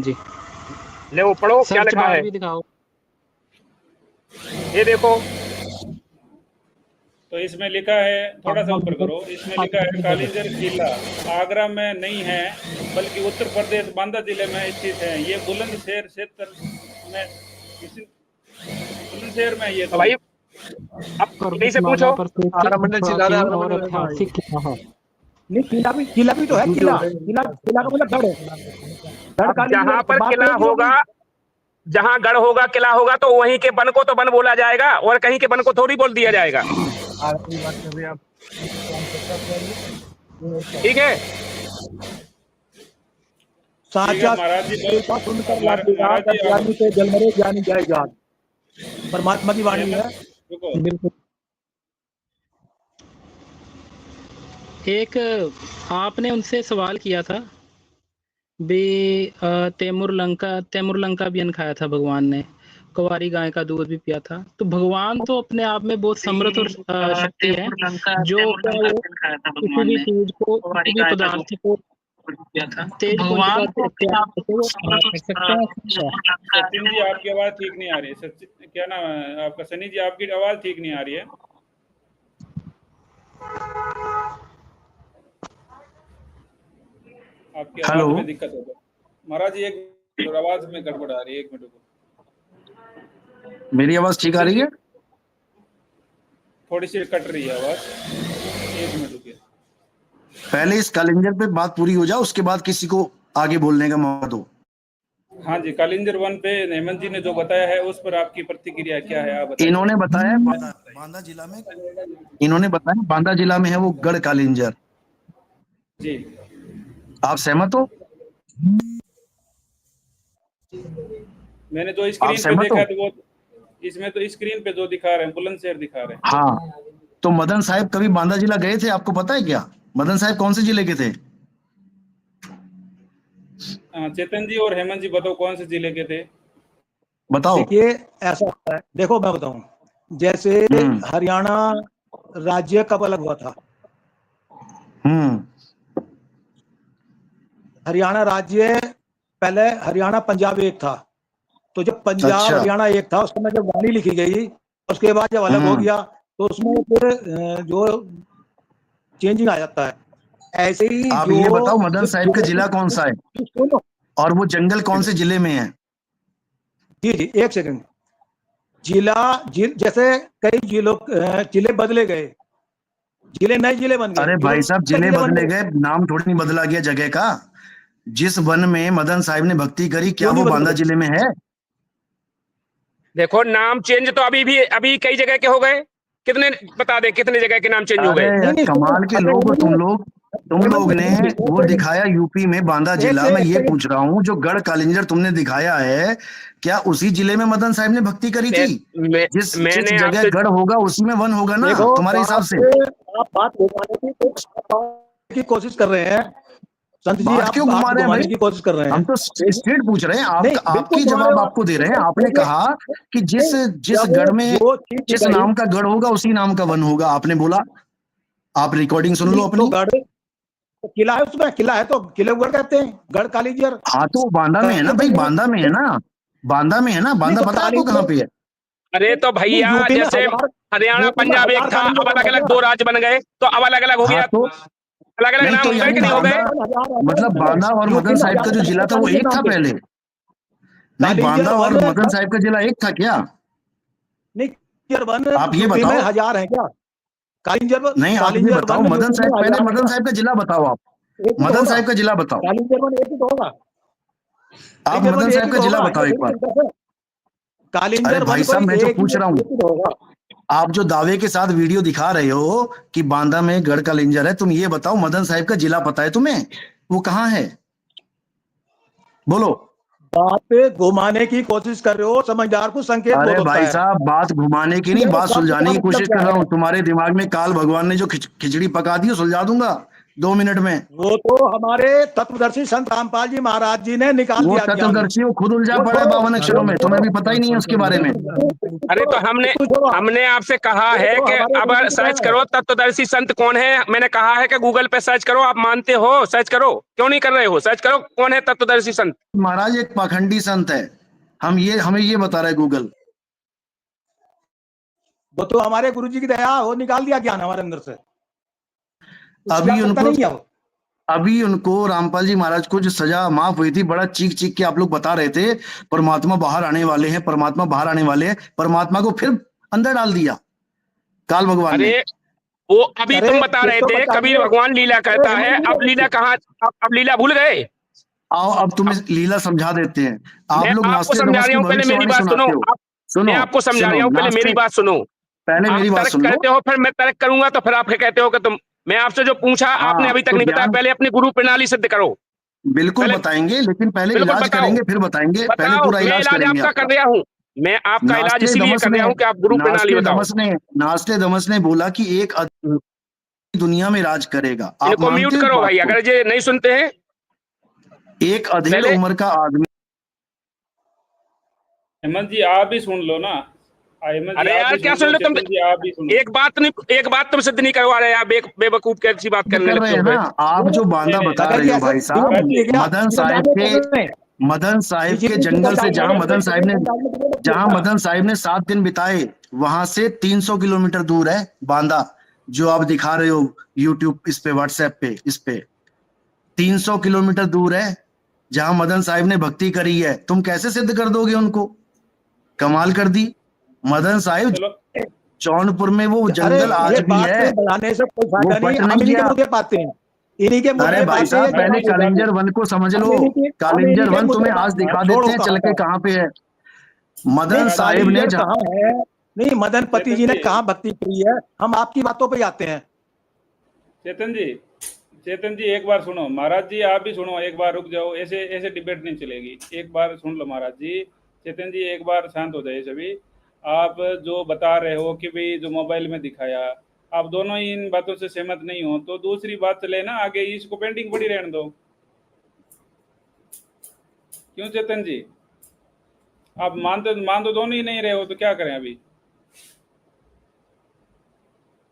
जी। ले वो पढ़ो क्या सर्च लिखा बार है। भी दिखाओ। ये देखो तो इसमें लिखा है, थोड़ा सा ऊपर करो, इसमें लिखा है कालिंजर किला आगरा में नहीं है बल्कि उत्तर प्रदेश बांदा जिले में स्थित है। ये बुलंदशहर क्षेत्र में, बुलंदशहर में ये तो भाई अब इन्हीं से पूछो। पर प्राचीन और ऐतिहासिक किला है। नहीं, किला भी तो है। किला किला किला का मतलब गढ़ है। गढ़ अब कालिंजर जहां पर बात किला एक ही होगी। होगा, जहां गढ़ होगा किला होगा तो वहीं के वन को तो वन बोला जाएगा और कहीं के वन को थोड़ी बोल दिया जाएगा। ठीक है। साचा महाराज जी सुनकर ज्ञानी से जलमरे ज्ञानी जाए जान। परमात्मा की वाणी है। रुको, एक आपने उनसे सवाल किया था भी तैमूर लंका भी खाया था भगवान ने, कुंवारी गाय का दूध भी पिया था। तो भगवान तो अपने आप में बहुत समृद्ध और शक्ति है जो किसी भी चीज को, किसी भी पदार्थ को तेज भगवान को सचिन जी आपकी आवाज ठीक नहीं आ रही है। क्या नाम है आपका? सनी जी आपकी आवाज ठीक नहीं आ रही है। आपकी आवाज में दिक्कत हो गई महाराज जी। एक आवाज में गड़बड़ आ रही है, 1 मिनट को। मेरी आवाज ठीक आ रही है? थोड़ी सी कट रही है आवाज, 1 मिनट रुकिए। पहले इस कालिंजर पे बात पूरी हो जाए, उसके बाद किसी को आगे बोलने का मौका दो। हाँ जी, कालिंजर वन पे हेमंत जी ने जो बताया है उस पर आपकी प्रतिक्रिया क्या है, आप बताइए। इन्होंने बताया बांदा जिला में, इन्होंने बताया बांदा जिला में है वो गढ़ कालिंजर जी। आप सहमत हो? मैंने जो स्क्रीन पे देखा तो वो, इसमें तो स्क्रीन पे जो दिखा रहे हैं बुलंदशहर दिखा रहे हैं। हाँ, तो मदन साहब कभी बांदा जिला गए थे? आपको पता है क्या? मदन साहब कौन से जिले के थे? चेतन जी और हेमंत जी बताओ कौन से जिले के थे? बताओ। देखिए ऐसा है, देखो मैं बताऊं, जैसे हरियाणा राज्य कब अलग हुआ था? हरियाणा राज्य पहले हरियाणा पंजाब एक था। तो जब पंजाब हरियाणा एक था, उस समय जब वाणी लिखी गई, उसके बाद जब अलग हो गया तो उसमें फिर जो चेंजिंग आ जाता है। ऐसे ही आप ये बताओ मदन साहब का जिला कौन सा है और वो जंगल कौन से जिले में है? जी जी, एक सेकंड। जैसे कई जिले बदले गए, जिले नए जिले बन गए। अरे भाई साहब, जिले बदले गए, नाम थोड़ी नहीं बदला गया जगह का। जिस वन में मदन साहब ने भक्ति करी, क्या वो बांदा जिले में है? देखो नाम चेंज तो अभी कई जगह के हो गए। कितने बता दे, कितने जगह के नाम चेंज हो गए? कमाल के लोग हो तुम लोग ने वो दिखाया यूपी में बांदा जिला। मैं ये पूछ रहा हूँ, जो गढ़ कालिंजर तुमने दिखाया है, क्या उसी जिले में मदन साहब ने भक्ति करी थी? जिस जगह गढ़ होगा उसी में वन होगा ना, तुम्हारे हिसाब से? आप बात घुमाने की कोशिश कर रहे हैं संत जी, आप क्यों घुमा रहे हैं भाई? की कोशिश कर रहे हैं। हम तो स्ट्रेट पूछ रहे हैं, आपकी जवाब आपको दे रहे हैं। आपने कहा कि जिस गढ़ में जिस नाम का गढ़ होगा उसी नाम का वन होगा, आपने बोला। आप रिकॉर्डिंग सुन लो अपनी। तो किला है, उसमें किला है तो किले गढ़ कहते हैं, गढ़ कालिंजर। हाँ तो बांदा में है ना भाई, बांदा में है ना, बांदा में है ना। बांदा पता है आपको कहाँ पे है? अरे तो भैया जैसे हरियाणा पंजाब एक था, अब अलग अलग 2 राज्य बन गए तो अब अलग अलग हो गया। तो अलग अलग नाम हो गए कि नहीं हो गए? मतलब बांदा और मदन साहब का जो जिला था वो एक था पहले? नहीं, बांदा और मदन साहब का जिला एक था क्या? नहीं, आप ये बताओ। 1000 है क्या कालिंजर? नहीं, आप ये बताओ मदन साहब, पहले मदन साहब का जिला बताओ। आप मदन साहब का जिला बताओ। कालिंजर एक ही तो होगा। आप मदन साहब का जिला बताओ एक बार। कालिंजर भाई साहब, मैं जो पूछ रहा हूँ, आप जो दावे के साथ वीडियो दिखा रहे हो कि बांदा में गढ़ कालिंजर है, तुम ये बताओ मदन साहब का जिला पता है तुम्हें? वो कहाँ है? बोलो। बात पे घुमाने की कोशिश कर रहे हो, समझदार को संकेत। अरे भाई साहब, बात घुमाने की नहीं, बात सुलझाने की कोशिश कर रहा हूँ। तुम्हारे दिमाग में काल भगवान ने जो खिचड़ी पका दी सुलझा दूंगा। 2 मिनट में? वो तो हमारे तत्वदर्शी संत रामपाल जी महाराज जी ने निकाल वो दिया ज्ञान। तत्वदर्शी वो खुद उलझा पड़ा है 52 अक्षरों में, तुम्हें भी पता ही नहीं है उसके बारे में। अरे तो हमने आपसे कहा है कि अब सर्च करो तत्वदर्शी संत कौन है। मैंने कहा है कि गूगल पे सर्च करो, आप मानते हो, सर्च करो, क्यों नहीं कर रहे हो? सर्च करो कौन है तत्वदर्शी संत। महाराज एक पाखंडी संत है, हमें ये बता रहा है गूगल। वो तो हमारे गुरुजी की दया, वो निकाल दिया ज्ञान हमारे अंदर से। अभी उनको रामपाल जी महाराज को जो सजा माफ हुई थी, बड़ा चीख चीख के आप लोग बता रहे थे परमात्मा बाहर आने वाले हैं, परमात्मा बाहर आने वाले हैं। परमात्मा को फिर अंदर डाल दिया काल भगवान ने। वो अभी तुम बता रहे थे कबीर भगवान लीला करता है, अब लीला कहाँ, अब लीला भूल गए? आओ अब तुम्हें लीला समझा देते हैं। आप लोग आपको समझा रहा हूँ, पहले मेरी बात सुनो। मैं आपको समझा रहा हूँ, पहले मेरी बात सुनो। पहले मेरी बात सुनो। कहते हो फिर मैं तर्क करूंगा, तो फिर आप कहते हो कि तुम, मैं आपसे जो पूछा आपने अभी तक नहीं बताया। पहले अपनी गुरु प्रणाली सिद्ध करो। बिल्कुल बताएंगे, लेकिन पहले इलाज करेंगे फिर बताएंगे। पहले पूरा इलाज करेंगे। आपका कर रहा हूँ मैं, आपका इलाज इसीलिए कर रहा हूँ कि आप गुरु प्रणाली बताओ। नास्टेदमस ने बोला कि एक दुनिया में राज करेगा। इनको म्यूट करो भाई, अगर ये नहीं सुनते हैं। एक अधेड़ उम्र का आदमी। हेमंत जी आप भी सुन लो ना। अरे यार क्या सुन लो तुम? एक बात तुम सिद्ध नहीं करवा रहे, आप बेवकूफ कैसी बात करने लगे हो? आप जो बांदा बता रहे हो भाई साहब, मदन साहिब के जंगल से जहां मदन साहिब ने 7 दिन बिताए, वहां से 300 किलोमीटर दूर है बांदा, जो आप दिखा रहे हो यूट्यूब इस पे, व्हाट्सएप पे, इस पे 300 किलोमीटर दूर है जहां मदन साहिब ने भक्ति करी है। तुम कैसे सिद्ध कर दोगे उनको? कमाल कर दी। मदन साहिब जौनपुर में वो जंगल आज भी है, वो बच नहीं गया। अरे भाई साहब पहले कालिंजर वन को समझ लो। कालिंजर वन तुम्हें आज दिखा देते हैं चल के कहाँ पे है। मदन साहिब ने कहा है, नहीं मदन पति जी ने कहाँ भक्ति की है, हम आपकी बातों पे आते हैं। चेतन जी एक बार सुनो। महाराज जी आप भी सुनो, एक बार रुक जाओ, ऐसे डिबेट नहीं चलेगी। एक बार सुन लो महाराज जी। चेतन जी एक बार शांत हो जाइए सभी। आप जो बता रहे हो कि भाई जो मोबाइल में दिखाया, आप दोनों ही इन बातों से सहमत नहीं हो, तो दूसरी बात चले ना आगे, इसको पेंडिंग पड़ी रहने दो। क्यों चेतन जी? आप मान तो दोनों ही नहीं रहे हो, तो क्या करें अभी?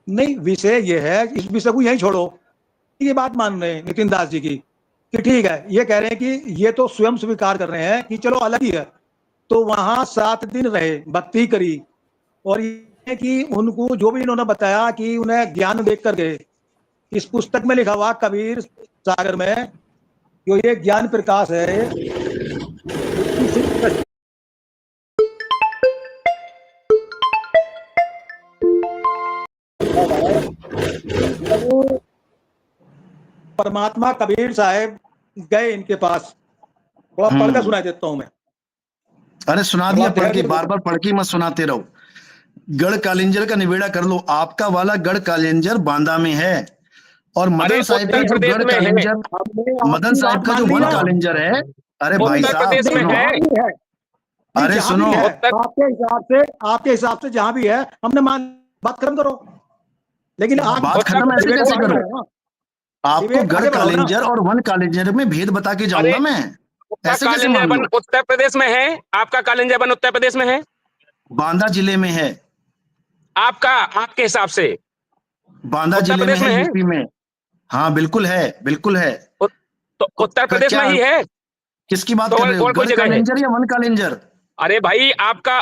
नहीं, विषय ये है, इस विषय को यही छोड़ो। ये बात मान रहे हैं नितिन दास जी की कि ठीक है, ये कह रहे हैं कि ये तो स्वयं स्वीकार कर रहे हैं कि चलो अलग ही है, तो वहां 7 दिन रहे, भक्ति करी, और ये कि उनको जो भी इन्होंने बताया कि उन्हें ज्ञान देख कर गए। इस पुस्तक में लिखा हुआ कबीर सागर में जो ये ज्ञान प्रकाश है, परमात्मा कबीर साहब गए इनके पास। थोड़ा पढ़ कर सुना देता हूं मैं। अरे सुना दिया पढ़ के, बार बार पढ़ के मत सुनाते रहो। गढ़ कालिंजर का निवेड़ा कर लो। आपका वाला गढ़ कालिंजर बांदा में है, और मदन साहिब का जो गढ़ कालिंजर, मदन साहिब का जो वन कालिंजर है, अरे भाई साहब सुनो, अरे सुनो, आपके हिसाब से जहां भी है हमने बात खत्म करो। लेकिन बात खत्म ऐसे कैसे करो? आपको गढ़ कालिंजर और वन कालिंजर में भेद बता के जाऊंगा मैं। ऐसे कैसे मान लो? उत्तर प्रदेश में है आपका कालिंजर वन, उत्तर प्रदेश में है, बांदा जिले में है आपका, आपके हिसाब से बांदा जिले में है, यूपी में। हाँ बिल्कुल है, बिल्कुल है। तो उत्तर प्रदेश में ही है। किसकी बात कर रहे हो, गढ़ कालिंजर या वन कालिंजर? अरे भाई आपका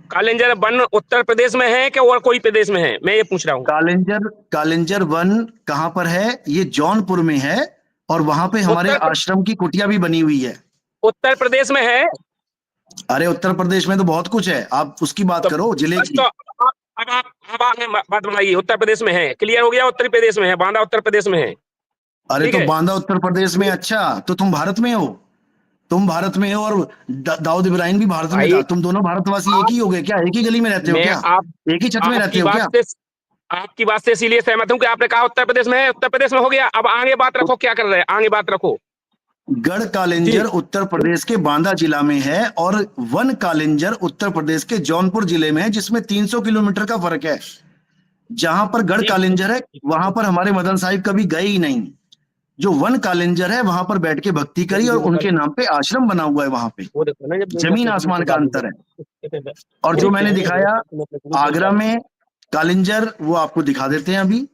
कालिंजर वन उत्तर प्रदेश में है क्या और कोई प्रदेश में है, मैं ये पूछ रहा हूँ। कालिंजर वन कहाँ पर है? ये जौनपुर में है, और वहां पे हमारे आश्रम की कुटिया भी बनी हुई है। उत्तर प्रदेश में है? अरे उत्तर प्रदेश में तो बहुत कुछ है, आप उसकी बात करो, जिले की। अब आप बात बनाइए। उत्तर प्रदेश में है, क्लियर हो गया, उत्तर प्रदेश में है, बांदा उत्तर प्रदेश में है। अरे तो बांदा उत्तर प्रदेश में, अच्छा तो तुम भारत में हो, तुम भारत में हो, और दाऊद इब्राहिम भी भारत में था। तुम दोनों भारतवासी एक ही हो गए क्या? एक ही गली में रहते हो क्या? एक ही छत में रहते हो क्या? आपकी बात से इसीलिए सहमत हूं कि आपने कहा उत्तर प्रदेश में है, उत्तर प्रदेश में हो गया। अब आगे बात रखो, क्या कर रहे हैं, आगे बात रखो। गढ़ कालिंजर उत्तर प्रदेश के बांदा जिला में है, और वन कालिंजर उत्तर प्रदेश के जौनपुर जिले में है, जिसमें 300 किलोमीटर का फर्क है। जहां पर गढ़ कालिंजर है वहां पर हमारे मदन साहिब कभी गए ही नहीं। जो वन कालिंजर है वहां पर बैठ के भक्ति करी और उनके नाम पे आश्रम बना हुआ है वहां पे, जमीन आसमान का अंतर है। और जो मैंने दिखाया आगरा में कालिंजर, वो आपको दिखा देते हैं, अभी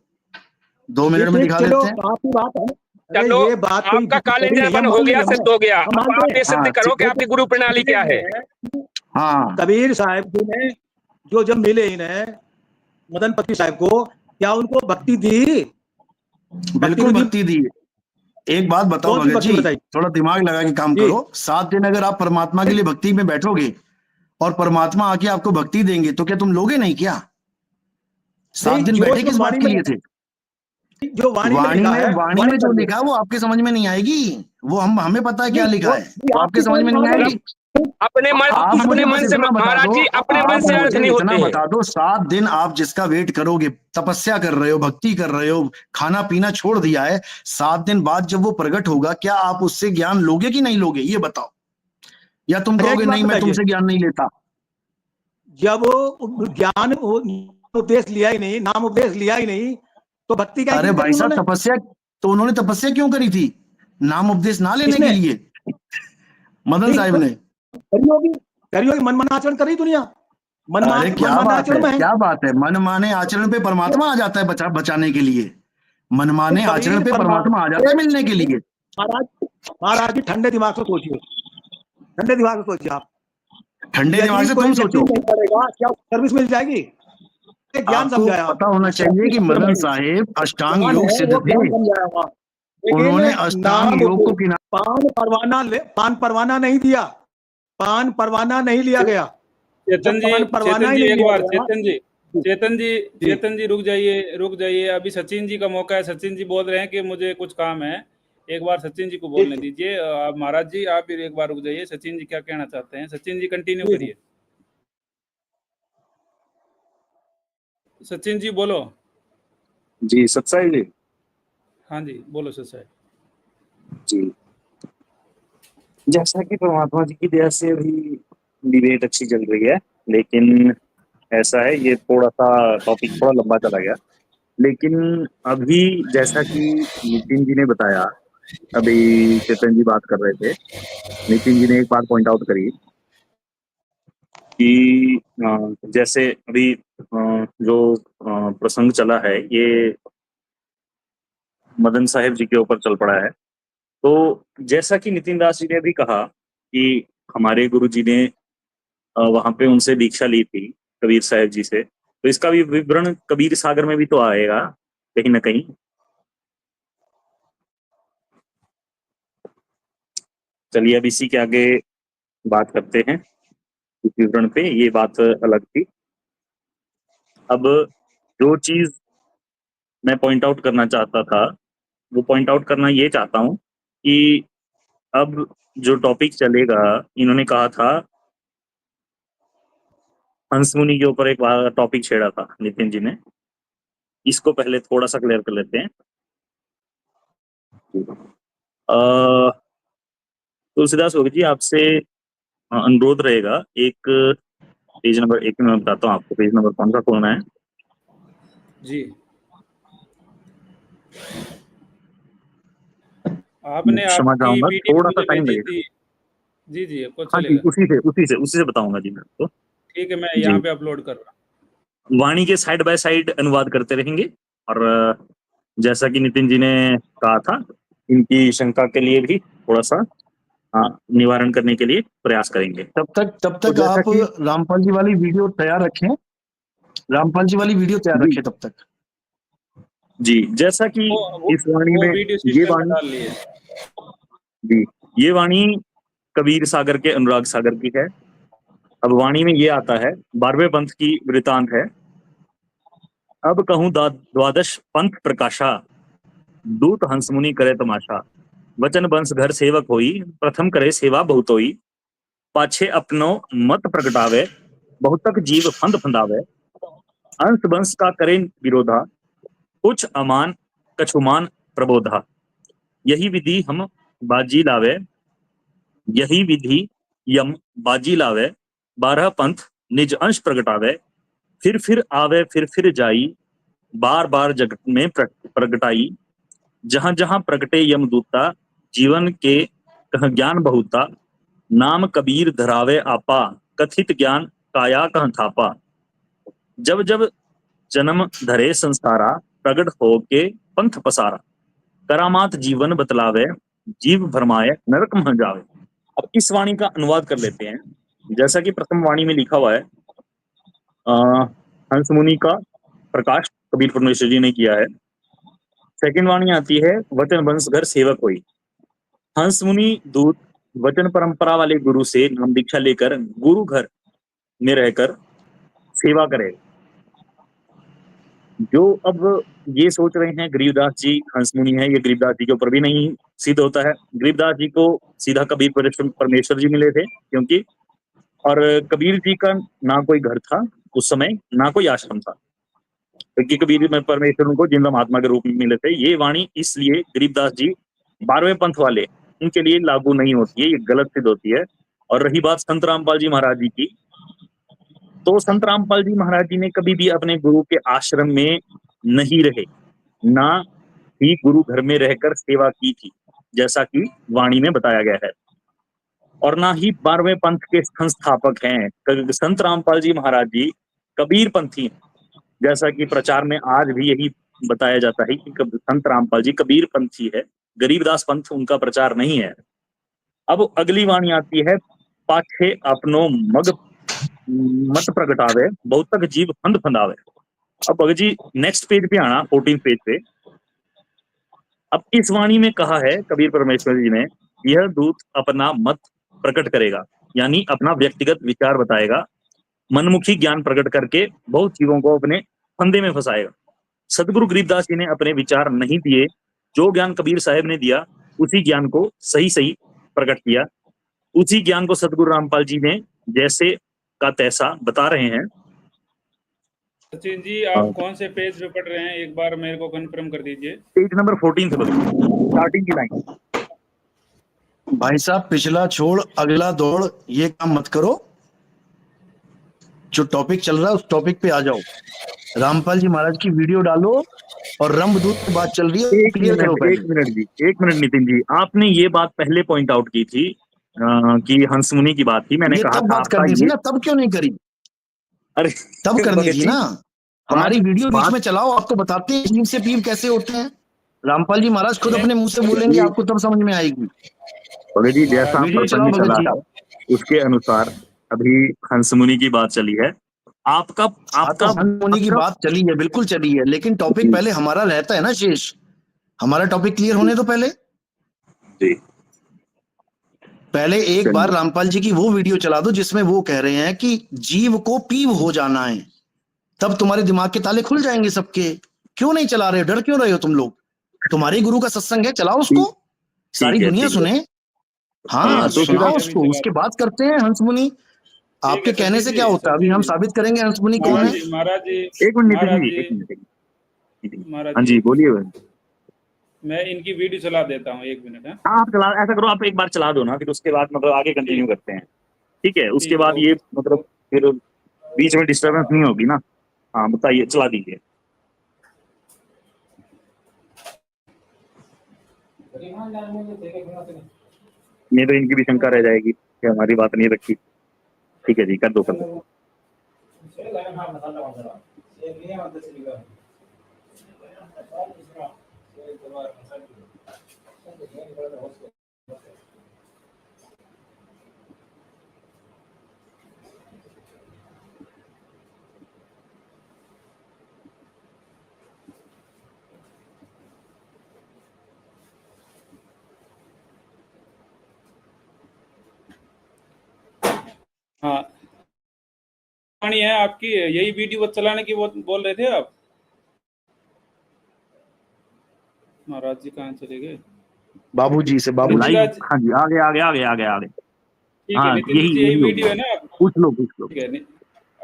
2 मिनट में दिखा देते हैं। आपकी बात है, चलो ये बात आपका कालिंजर बन हो गया, सिद्ध हो गया। अब आप ये सिद्ध करो कि आपकी गुरु प्रणाली क्या है। हाँ, कबीर साहब जी ने जो जब मिले इन्हें मदन पति साहब को, क्या उनको भक्ति दी? बिल्कुल भक्ति दी। एक बात बताओ भगत जी, बताइए। थोड़ा दिमाग लगा के काम करो। 7 दिन अगर आप परमात्मा के लिए भक्ति में बैठोगे और परमात्मा आके आपको भक्ति देंगे तो क्या तुम लोगे नहीं क्या? 7 दिन बैठे किस बात के लिए थे? जो वाणी में जो लिखा है वो आपके समझ में नहीं आएगी। वो हमें पता है क्या लिखा है, वो आपके समझ में नहीं आएगी। अपने मन से महाराज जी, अपने मन से अर्थ नहीं होते। बता दो, 7 दिन आप जिसका वेट करोगे, तपस्या कर रहे हो, भक्ति कर रहे हो, खाना पीना छोड़ दिया है, 7 दिन बाद जब वो प्रकट होगा, क्या आप उससे ज्ञान लोगे कि नहीं लोगे, ये बताओ। या तुम कहोगे नहीं मैं तुमसे ज्ञान नहीं लेता? जब वो ज्ञान उपदेश लिया ही नहीं, नाम उपदेश लिया ही नहीं, तो भक्ति क्या? अरे भाई साहब, तपस्या तो उन्होंने तपस्या क्यों करी थी? नाम उपदेश ना लेने के लिए। मदन साहिब ने करी मनमाना आचरण करी दुनिया। क्या बात है, मनमाने आचरण पे परमात्मा आ जाता है बचाने के लिए। मनमाने आचरण पे परमात्मा आ जाता है मिलने के लिए। महाराज जी ठंडे दिमाग से सोचिए, ठंडे दिमाग से सोचिए आप। ठंडे दिमाग से तुम सोचो, क्या सर्विस मिल जाएगी? ज्ञान समझाया। पता होना चाहिए कि मदन साहिब अष्टांग योग सिद्ध थे। उन्होंने अष्टांग योग को पान परवाना नहीं दिया, पान परवाना नहीं लिया गया। चेतन जी एक बार चेतन जी रुक जाइए। अभी सचिन जी का मौका है। सचिन जी बोल रहे हैं कि मुझे कुछ काम है, एक बार सचिन जी को बोलने दीजिए। आप महाराज जी आप भी एक बार रुक जाइए। सचिन जी क्या कहना चाहते हैं? सचिन जी कंटिन्यू करिए। सचिन जी बोलो। जी सत्साई जी। हाँ जी बोलो सत्साई जी। जैसा कि परमात्मा जी की दया से अभी डिबेट अच्छी चल रही है, लेकिन ऐसा है ये थोड़ा सा टॉपिक थोड़ा लंबा चला गया। लेकिन अभी जैसा कि नितिन जी ने बताया, अभी चेतन जी बात कर रहे थे, नितिन जी ने एक बात पॉइंट आउट करी कि जैसे अभी जो प्रसंग चला है ये मदन साहिब जी के ऊपर चल पड़ा है। तो जैसा कि नितिन दास जी ने भी कहा कि हमारे गुरु जी ने वहां पे उनसे दीक्षा ली थी कबीर साहब जी से, तो इसका भी विवरण कबीर सागर में भी तो आएगा कहीं ना कहीं। चलिए अब इसी के आगे बात करते हैं इस विवरण पे। ये बात अलग थी। अब जो चीज मैं पॉइंट आउट करना चाहता था वो पॉइंट आउट करना ये चाहता हूं कि अब जो टॉपिक चलेगा, इन्होंने कहा था हंस मुनि के ऊपर एक टॉपिक छेड़ा था नितिन जी ने, इसको पहले थोड़ा सा क्लियर कर लेते हैं। तुलसीदास भगत जी आपसे अनुरोध रहेगा, एक पेज नंबर 1 में बताता हूँ आपको पेज नंबर कौन सा खोलना है जी। आपने क्षमा चाहूंगा, थोड़ा सा टाइम लगेगा। जी जी हाँ जी, उसी से बताऊंगा जी मैं आपको। ठीक है, मैं यहाँ पे अपलोड कर रहा हूँ। वाणी के साइड बाय साइड अनुवाद करते रहेंगे। और जैसा कि नितिन जी ने कहा था, इनकी शंका के लिए भी थोड़ा सा निवारण करने के लिए प्रयास करेंगे। तब तक आप रामपाल जी वाली वीडियो तैयार रखें। रामपाल जी वाली वीडियो तैयार रखें तब तक। जी, जैसा कि इस वाणी में ये वाणी कबीर सागर के अनुराग सागर की है। अब वाणी में ये आता है, 12वें पंथ की वृतांत है। अब कहूं द्वादश पंथ प्रकाशा, दूत हंस मुनि करे तमाशा। वचन बंस घर सेवक होई, प्रथम करे सेवा बहुत होई। पाछे अपनो मत प्रगटावे, बहुतक जीव फंद फंदावे। अंश बंस का करे विरोधा, कुछ अमान कछुमान प्रबोधा। यही विधि हम बाजी लावे, यही विधि यम बाजी लावे। 12 पंथ निज अंश प्रगटावे, फिर आवे फिर जाई। बार बार जगत में प्रगटाई, जहां जहां प्रगटे यमदूता, जीवन के कह ज्ञान बहुता, नाम कबीर धरावे आपा, कथित ज्ञान काया कह थापा। जब जब जन्म धरे संसारा, प्रगट हो के पंथ पसारा, करामात जीवन बतलावे, जीव भरमाए नरक मह जावे। अब इस वाणी का अनुवाद कर लेते हैं। जैसा कि प्रथम वाणी में लिखा हुआ है, हंस मुनि का प्रकाश कबीर परमेश्वर जी ने किया है। सेकंड वाणी आती है, वचन वंशधर सेवक होई। हंस मुनि दूत वचन परंपरा वाले गुरु से नाम दीक्षा लेकर गुरु घर में रहकर सेवा करे। जो अब ये सोच रहे हैं गरीबदास जी हंस मुनि है, ये गरीबदास जी के ऊपर भी नहीं सिद्ध होता है। गरीबदास जी को सीधा कबीर परमेश्वर जी मिले थे, क्योंकि और कबीर जी का ना कोई घर था उस समय, ना कोई आश्रम था, क्योंकि कबीर में परमेश्वर उनको जिंदा महात्मा के रूप में मिले थे। ये वाणी इसलिए गरीबदास जी 12वें पंथ वाले, उनके लिए लागू नहीं होती है, ये गलत सिद्ध होती है। और रही बात संत रामपाल जी महाराज जी की, तो संत रामपाल जी महाराज जी ने कभी भी अपने गुरु के आश्रम में नहीं रहे, ना ही गुरु घर में रहकर सेवा की थी, जैसा कि वाणी में बताया गया है। और ना ही 12वें पंथ के संस्थापक हैं। संत रामपाल जी महाराज जी कबीर पंथी, जैसा कि प्रचार में आज भी यही बताया जाता है कि संत रामपाल जी कबीर पंथी है, गरीबदास पंथ उनका प्रचार नहीं है। अब अगली वाणी आती है, पाछे अपनो मग मत प्रगटावे, बहुत तक जीव फंद फंदावे। अब भगत जी नेक्स्ट पेज पे आना, 14 पेज पे। अब इस वाणी में कहा है कबीर परमेश्वर जी ने, यह दूत अपना मत प्रकट करेगा, यानी अपना व्यक्तिगत विचार बताएगा, मनमुखी ज्ञान प्रकट करके बहुत जीवों को अपने फंदे में फंसाएगा। सदगुरु गरीबदास जी ने अपने विचार नहीं दिए, जो ज्ञान कबीर साहब ने दिया उसी ज्ञान को सही सही प्रकट किया, उसी ज्ञान को सदगुरु रामपाल जी ने जैसे का तैसा बता रहे हैं। सचिन जी, आप कौन से पेज पे पढ़ रहे हैं, एक बार मेरे को कंफर्म कर दीजिए। पेज नंबर 14 से स्टार्टिंग की लाइन। भाई साहब पिछला छोड़ अगला दौड़, ये काम मत करो, जो टॉपिक चल रहा है उस टॉपिक पे आ जाओ। रामपाल जी महाराज की वीडियो डालो और रंभदूत की बात चल रही है, क्लियर करो पहले। एक मिनट नितिन जी, आपने ये बात पहले पॉइंट आउट की थी कि हंस मुनि की बात थी, मैंने कहा तब बात करनी थी ना, तब क्यों नहीं करी? अरे तब करनी थी ना, हमारी वीडियो बीच में चलाओ, आपको बताते हैं नीम से पीर कैसे होते हैं। रामपाल जी महाराज खुद अपने मुंह से बोलेंगे, आपको तब समझ में आएगी। भगत जी जैसा वीडियो चलाओ भगत जी, उसके अनुसार अभी हंस मुनि की बात चली है। आपका हंस मुनि की बात चली है, बिल्कुल चली है, लेकिन टॉपिक पहले हमारा रहता है ना शेष, हमारा टॉपिक क्लियर होने तो पहले एक बार रामपाल जी की वो वीडियो चला दो जिसमें वो कह रहे हैं कि जीव को पीव हो जाना है, तब तुम्हारे दिमाग के ताले खुल जाएंगे सबके। क्यों नहीं चला रहे हो, डर क्यों रहे हो तुम लोग? तुम्हारे गुरु का सत्संग है, चलाओ उसको, सारी दुनिया सुने। हाँ सुनाओ उसको, उसके बाद करते हैं हंस मुनि। आपके कहने से क्या होता है, अभी हम साबित करेंगे हंस मुनि कौन है। महाराज जी, एक मिनट हाँ जी बोलिए। मैं इनकी वीडियो चला देता हूँ, 1 मिनट है। आप चला, ऐसा करो आप एक बार चला दो ना, फिर उसके बाद मतलब आगे कंटिन्यू करते हैं, ठीक है? उसके बाद ये मतलब फिर बीच में डिस्टर्बेंस नहीं होगी ना। हाँ बताइए, चला दीजिए। नहीं तो इनकी भी शंका रह जाएगी कि हमारी बात नहीं रखी। ठीक है जी, कर दो। हाँ वाणी है आपकी, यही वीडियो चलाने की वो बोल रहे थे आप। महाराज जी कहाँ चले गए? बाबूजी से, बाबू हाँ जी, आगे। ठीक है नितिन जी, यही वीडियो है ना? पूछ लो। ठीक है,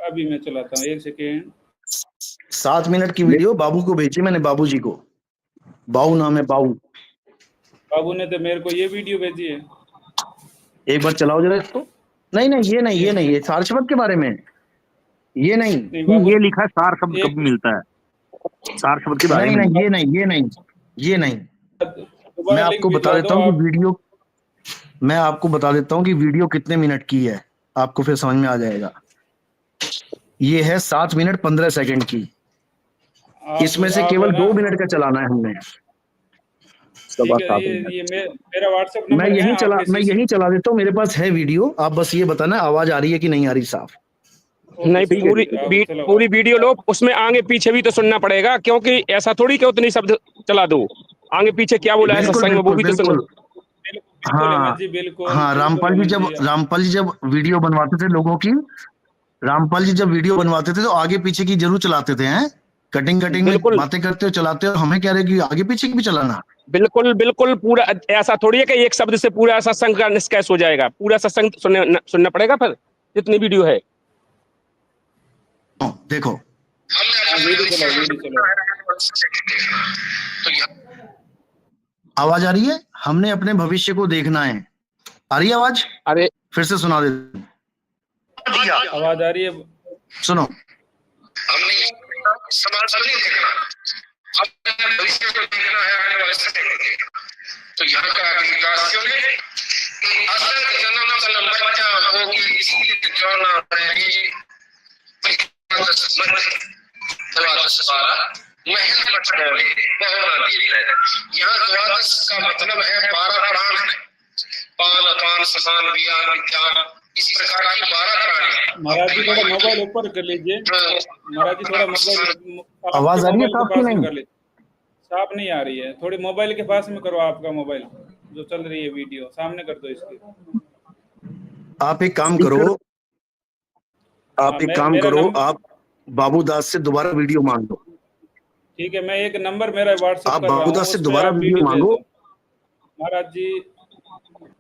अभी मैं चलाता हूँ, 1 सेकेंड। 7 मिनट की वीडियो बाबू को भेजी मैंने, बाबूजी को, बाबू नाम है बाबू। बाबू ने तो मेरे को ये वीडियो भेजी है, एक बार चलाओ जरा इसको। नहीं ये नहीं, ये सार शब्द के बारे में, ये नहीं, ये लिखा सार शब्द कब मिलता है? सार शब्द के बारे नहीं में नहीं, ये नहीं। मैं आपको बता देता हूँ कि वीडियो, मैं आपको बता देता हूँ कि वीडियो कितने मिनट की है, आपको फिर समझ में आ जाएगा। ये है 7 मिनट 15 सेकंड की, इसमें से केवल 2 मिनट का चलाना है हमने। ठीक है, ये मेरा व्हाट्सएप नंबर है, मैं यही चला देता हूँ, मेरे पास है वीडियो। आप बस ये बताना आवाज आ रही है कि नहीं आ रही साफ। नहीं, पूरी वीडियो लो, उसमें आगे पीछे भी तो सुनना पड़ेगा, क्योंकि ऐसा थोड़ी कि उतनी शब्द चला दो, आगे पीछे क्या बोला है सत्संग में वो भी तो सुनो। हाँ हाँ, रामपाल जी जब वीडियो बनवाते थे लोगों की, रामपाल जी जब वीडियो बनवाते थे तो आगे पीछे की जरूर चलाते थे, हैं कटिंग में बातें करते हो चलाते हो, हमें कह रहे कि आगे पीछे की भी चलाना। बिल्कुल पूरा ऐसा थोड़ी है कि एक शब्द से पूरा सत्संग का निष्कर्ष हो जाएगा, पूरा सत्संग सुनना पड़ेगा फिर जितनी वीडियो है। देखो आवाज आ रही है, हमने अपने भविष्य को देखना है। आ रही है आवाज? अरे फिर से सुना दे, आवाज आ रही है, सुनो। हमने समाज को नहीं देखना, अपने भविष्य को देखना है, आने वाले समय को देखना। तो यहाँ का विकासियों ने असल जन्म बच्चा होगी, इसलिए क्यों ना रहेगी यहाँ द्वादश का मतलब है 12 प्राण है, पान अपान समान विज्ञान विज्ञान, इस प्रकार की 12 प्राणी। महाराज जी थोड़ा मोबाइल ऊपर कर लीजिए, महाराज जी थोड़ा मोबाइल, आवाज आ रही है साफ की नहीं? कर लीजिए, साफ नहीं आ रही है, थोड़ी मोबाइल के पास में करो, आपका मोबाइल जो चल रही है वीडियो सामने कर दो इसके। आप एक काम करो, आप बाबूदास से दोबारा वीडियो मांग लो। ठीक है, मैं एक नंबर मेरा व्हाट्सएप आप बाबूदास से दोबारा वीडियो मांगो। महाराज जी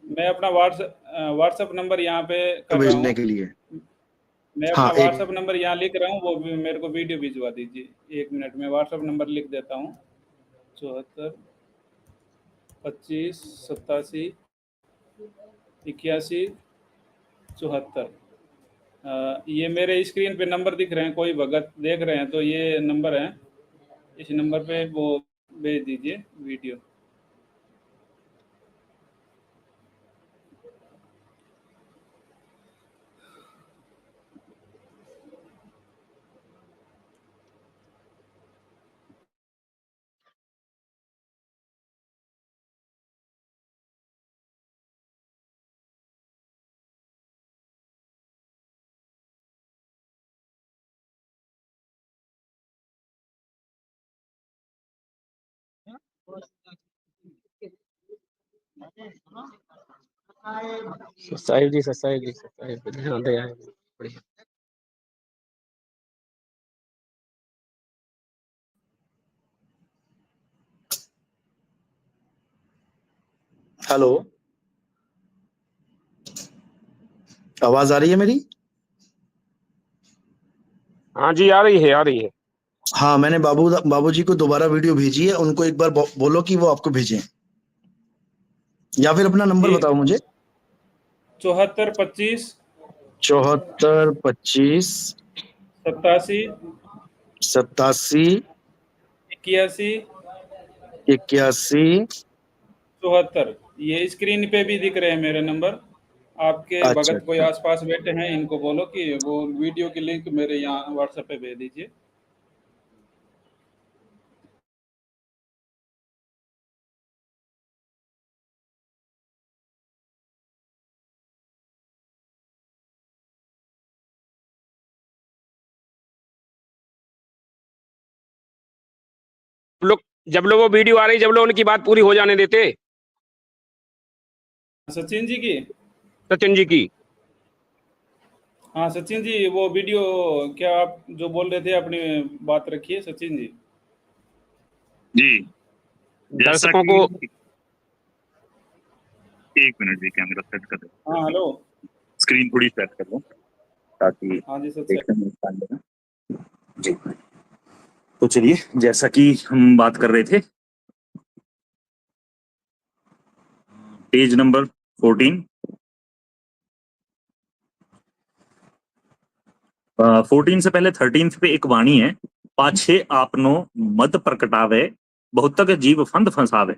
मैं अपना व्हाट्सएप नंबर यहाँ पे कर रहा भेजने के लिए, मैं अपना व्हाट्सएप नंबर यहाँ लिख रहा हूँ, वो भी मेरे को वीडियो भिजवा दीजिए। 1 मिनट में व्हाट्सएप नंबर लिख देता हूँ, 74 25 87 81 74। ये मेरे स्क्रीन पे नंबर दिख रहे हैं, कोई भगत देख रहे हैं तो ये नंबर है, इस नंबर पे वो भेज दीजिए वीडियो। साहिब जी ध्यान दे आए बढ़िया। हेलो, आवाज आ रही है मेरी? हाँ जी आ रही है। हाँ, मैंने बाबूजी को दोबारा वीडियो भेजी है, उनको एक बार बोलो कि वो आपको भेजें, या फिर अपना नंबर बताओ मुझे। 74 25 87 81 74। ये स्क्रीन पे भी दिख रहे हैं मेरे नंबर। आपके भगत कोई आसपास बैठे हैं, इनको बोलो कि वो वीडियो की लिंक मेरे यहाँ व्हाट्सएप पे भेज दीजिए। जब लोग वो वीडियो आ रही, जब लोग उनकी बात पूरी हो जाने देते। सचिन जी की हाँ सचिन जी, वो वीडियो क्या आप जो बोल रहे थे अपनी बात रखिए सचिन जी। दर्शकों को 1 मिनट जी, कैमरा सेट कर दो। हाँ हेलो, स्क्रीन थोड़ी सेट कर लो ताकि हाँ जी सचिन जी। तो चलिए, जैसा कि हम बात कर रहे थे, पेज नंबर 14 14 से पहले 13 पे एक वाणी है, पाछे आपनो मद प्रकटावे बहुतक जीव फंद फंसावे।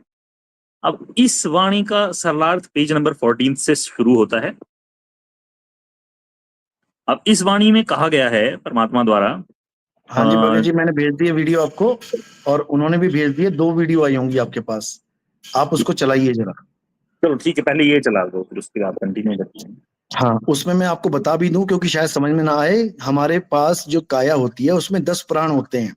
अब इस वाणी का सरलार्थ पेज नंबर 14 से शुरू होता है। अब इस वाणी में कहा गया है परमात्मा द्वारा, हाँ जी बाबा जी, मैंने भेज दिए वीडियो आपको, और उन्होंने भी भेज दिए, 2 वीडियो आई होंगी आपके पास, आप उसको चलाइए जरा। चलो ठीक है, पहले ये चला दो, फिर उसके बाद कंटिन्यू करते हैं। हाँ, उसमें मैं आपको बता भी दूं, क्योंकि शायद समझ में ना आए। हमारे पास जो काया होती है उसमें 10 प्राण होते हैं,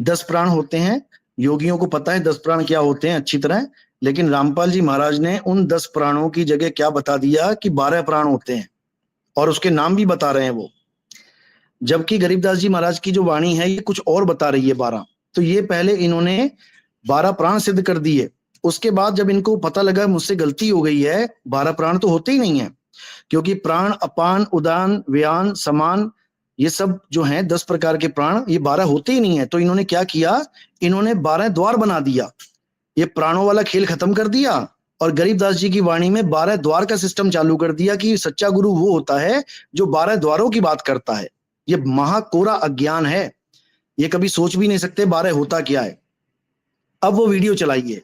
10 प्राण होते हैं। योगियों को पता है 10 प्राण क्या होते हैं अच्छी तरह, लेकिन रामपाल जी महाराज ने उन 10 प्राणों की जगह क्या बता दिया कि 12 प्राण होते हैं, और उसके नाम भी बता रहे हैं वो। जबकि गरीबदास जी महाराज की जो वाणी है ये कुछ और बता रही है 12। तो ये पहले इन्होंने 12 प्राण सिद्ध कर दिए। उसके बाद जब इनको पता लगा मुझसे गलती हो गई है, 12 प्राण तो होते ही नहीं है, क्योंकि प्राण, अपान, उदान, व्यान, समान, ये सब जो हैं 10 प्रकार के प्राण, ये 12 होते ही नहीं है। तो इन्होंने क्या किया, इन्होंने 12 द्वार बना दिया, ये प्राणों वाला खेल खत्म कर दिया, और गरीबदास जी की वाणी में 12 द्वार का सिस्टम चालू कर दिया कि सच्चा गुरु वो होता है जो 12 द्वारों की बात करता है। ये महाकोरा अज्ञान है, ये कभी सोच भी नहीं सकते 12 होता क्या है। अब वो वीडियो चलाइए,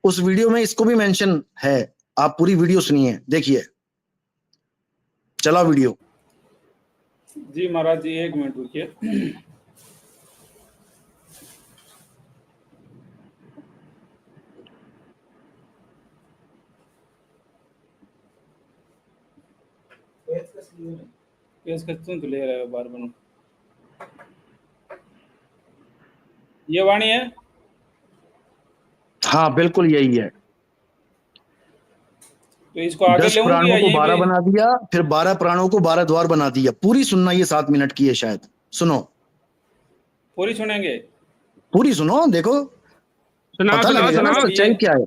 उस वीडियो में इसको भी मेंशन है, आप पूरी वीडियो सुनिए, देखिए, चला वीडियो। जी महाराज जी, 1 मिनट रुकिए। केस तो ले रहा है बार बार। ये वाणी है, हाँ बिल्कुल यही है। तो इसको आगे 10 लेऊंगी प्राणों या को यहीं 12 पे? बना दिया, फिर 12 प्राणों को 12 द्वार बना दिया। पूरी सुनना, ये 7 मिनट की है शायद, सुनो, पूरी सुनेंगे? पूरी सुनो, देखो सुनाओ पता सुनाओ लगेगा ना सुनाओ सच्चाई क्या है।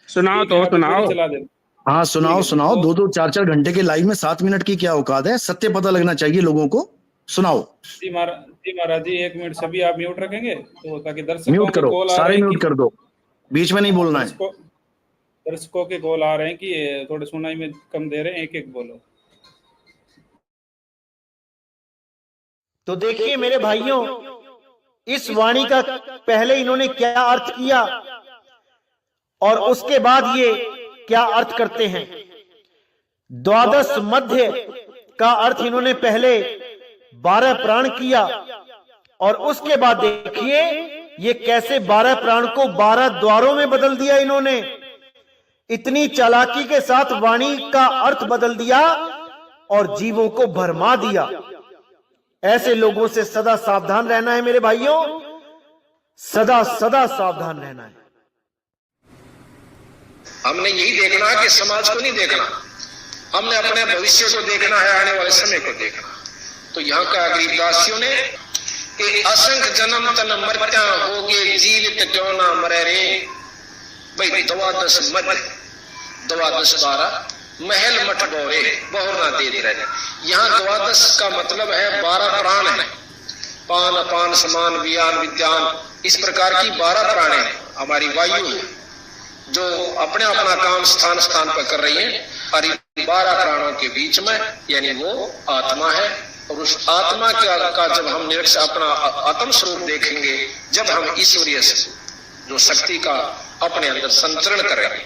सुनाओ ठीक है, तो पूरी सुनाओ। चला दे। हाँ सुनाओ ठीक है, सुनाओ, तो- 2-2 4-4 घंटे के लाइव में 7 मिनट की क्या औकात है, सत्य पता लगना चाहिए लोगों को, सुनाओ। जी महाराज जी, 1 मिनट सभी आप म्यूट रखेंगे तो ताकि दर्शकों म्यूट के करो, कॉल आ सारे रहे हैं म्यूट कर दो, बीच में नहीं बोलना है। दर्शकों के कॉल आ रहे हैं कि ये थोड़े सुनाई में कम दे रहे हैं, एक बोलो। तो देखिए मेरे भाइयों, इस वाणी का पहले इन्होंने क्या अर्थ किया और उसके बाद ये क्या अर्थ करते हैं। द्वादश मध्य का अर्थ इन्होंने पहले 12 प्राण किया, और उसके बाद देखिए ये कैसे 12 प्राण को 12 द्वारों में बदल दिया इन्होंने। इतनी चालाकी के साथ वाणी का अर्थ बदल दिया और जीवों को भरमा दिया। ऐसे लोगों से सदा सावधान रहना है मेरे भाइयों, सदा सदा सावधान रहना है। हमने यही देखना है कि समाज को नहीं देखना, हमने अपने भविष्य को देखना है, आने वाले समय को देखना। तो यहाँ का गरीबदासियों ने कि असंख्य जन्म तन मरत्या होगे जीवित क्यों ना मरे रे। भाई 12 मध्य 12 महल मठ बोरे बहुर ना दे रहे। यहाँ 12 का मतलब है 12 प्राण है, पान अपान समान वियान विद्यान, इस प्रकार की 12 प्राण है। हमारी वायु है जो अपने अपना काम स्थान स्थान पर कर रही है, और 12 प्राणों के बीच में यानी वो आत्मा है। और उस आत्मा का जब हम निरीक्षण अपना आत्म स्वरूप देखेंगे, जब हम ईश्वरीय जो शक्ति का अपने अंदर संचरण करेंगे,